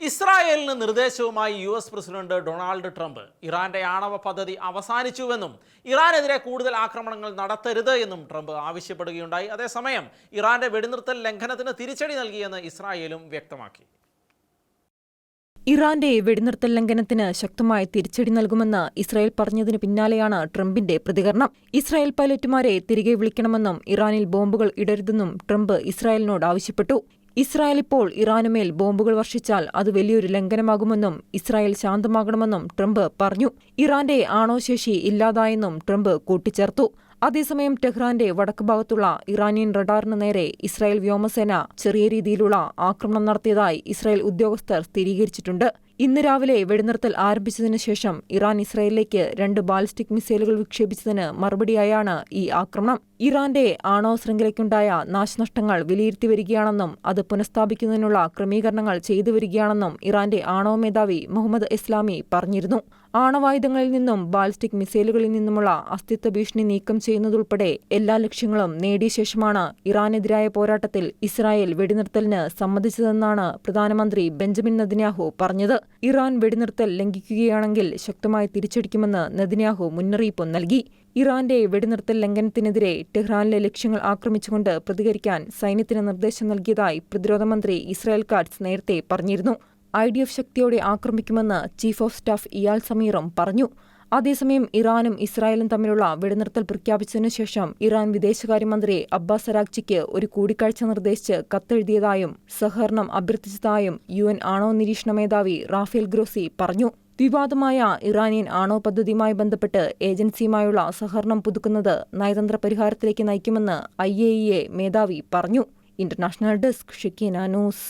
ഇസ്രായേലിന് നിർദ്ദേശവുമായി US president Donald Trump ഇറാന്റെ ആണവ പദ്ധതി അവസാനിച്ചുവെന്നും ഇറാനെതിരെ കൂടുതൽ ആക്രമണങ്ങൾ നടത്തരുത് എന്നും ട്രംപ് ആവശ്യപ്പെടുകയുണ്ടായി. അതേസമയം ഇറാന്റെ വെടിനിർത്തൽ ലംഘനത്തിന് തിരിച്ചടി നൽകിയെന്ന് ഇസ്രായേലും വ്യക്തമാക്കി. ഇറാന്റെ വെടിനിർത്തൽ ലംഘനത്തിന് ശക്തമായ തിരിച്ചടി നൽകുമെന്ന് ഇസ്രായേൽ പറഞ്ഞതിനു പിന്നാലെയാണ് ട്രംപിന്റെ പ്രതികരണം. ഇസ്രായേൽ പൈലറ്റുമാരെ തിരികെ വിളിക്കണമെന്നും ഇറാനിൽ ബോംബുകൾ ഇടരുതെന്നും ട്രംപ് ഇസ്രായേലിനോട് ആവശ്യപ്പെട്ടു. ഇസ്രായേൽ ഇപ്പോൾ ഇറാനുമേൽ ബോംബുകൾ വർഷിച്ചാൽ അത് വലിയൊരു ലംഘനമാകുമെന്നും ഇസ്രായേൽ ശാന്തമാകണമെന്നും ട്രംപ് പറഞ്ഞു. ഇറാന്റെ ആണവശേഷി ഇല്ലാതായെന്നും ട്രംപ് കൂട്ടിച്ചേർത്തു. അതേസമയം ടെഹ്റാന്റെ വടക്ക് ഭാഗത്തുള്ള ഇറാനിയൻ റഡാറിന് നേരെ ഇസ്രായേൽ വ്യോമസേന ചെറിയ രീതിയിലുള്ള ആക്രമണം നടത്തിയതായി ഇസ്രായേൽ ഉദ്യോഗസ്ഥർ സ്ഥിരീകരിച്ചിട്ടുണ്ട്. ഇന്ന് രാവിലെ വെടിനിർത്തൽ ആരംഭിച്ചതിനു ശേഷം ഇറാൻ ഇസ്രായേലിലേക്ക് 2 ബാലിസ്റ്റിക് മിസൈലുകൾ വിക്ഷേപിച്ചതിന് മറുപടിയായാണ് ഈ ആക്രമണം. ഇറാന്റെ ആണവ ശൃംഖലയ്ക്കുണ്ടായ നാശനഷ്ടങ്ങൾ വിലയിരുത്തി വരികയാണെന്നും അത് പുനഃസ്ഥാപിക്കുന്നതിനുള്ള ക്രമീകരണങ്ങൾ ചെയ്തുവരികയാണെന്നും ഇറാന്റെ ആണവ മേധാവി മുഹമ്മദ് ഇസ്ലാമി പറഞ്ഞിരുന്നു. ആണവായുധങ്ങളിൽ നിന്നും ബാലിസ്റ്റിക് മിസൈലുകളിൽ നിന്നുമുള്ള അസ്തിത്വ ഭീഷണി നീക്കം ചെയ്യുന്നതുൾപ്പെടെ എല്ലാ ലക്ഷ്യങ്ങളും നേടിയ ശേഷമാണ് ഇറാനെതിരായ പോരാട്ടത്തിൽ ഇസ്രായേൽ വെടിനിർത്തലിന് സമ്മതിച്ചതെന്നാണ് പ്രധാനമന്ത്രി ബെഞ്ചമിൻ നെതന്യാഹു പറഞ്ഞത്. ഇറാൻ വെടിനിർത്തൽ ലംഘിക്കുകയാണെങ്കിൽ ശക്തമായി തിരിച്ചടിക്കുമെന്ന് നെതന്യാഹു മുന്നറിയിപ്പ് നൽകി. ഇറാന്റെ വെടിനിർത്തൽ ലംഘനത്തിനെതിരെ ടെഹ്റാനിലെ ലക്ഷ്യങ്ങൾ ആക്രമിച്ചുകൊണ്ട് പ്രതികരിക്കാൻ സൈന്യത്തിന് നിർദ്ദേശം നൽകിയതായി പ്രതിരോധ മന്ത്രി ഇസ്രായേൽ കാറ്റ്സ് നേരത്തെ പറഞ്ഞിരുന്നു. IDF ശക്തിയോടെ ആക്രമിക്കുമെന്ന് ചീഫ് ഓഫ് സ്റ്റാഫ് ഇയാൽ സമീറും പറഞ്ഞു. അതേസമയം ഇറാനും ഇസ്രായേലും തമ്മിലുള്ള വെടിനിർത്തൽ പ്രഖ്യാപിച്ചതിനു ശേഷം ഇറാൻ വിദേശകാര്യമന്ത്രി അബ്ബാസ് അരാഗ്ചിക്ക് ഒരു കൂടിക്കാഴ്ച നിർദ്ദേശിച്ച് കത്തെഴുതിയതായും സഹകരണം അഭ്യർത്ഥിച്ചതായും UN ആണവ നിരീക്ഷണ മേധാവി റാഫേൽ ഗ്രോസി പറഞ്ഞു. വിവാദമായ ഇറാനിയൻ ആണവ പദ്ധതിയുമായി ബന്ധപ്പെട്ട് ഏജൻസിയുമായുള്ള സഹകരണം പുതുക്കുന്നത് നയതന്ത്ര പരിഹാരത്തിലേക്ക് നയിക്കുമെന്ന് IAEA മേധാവി പറഞ്ഞു. International desk Shekinah news.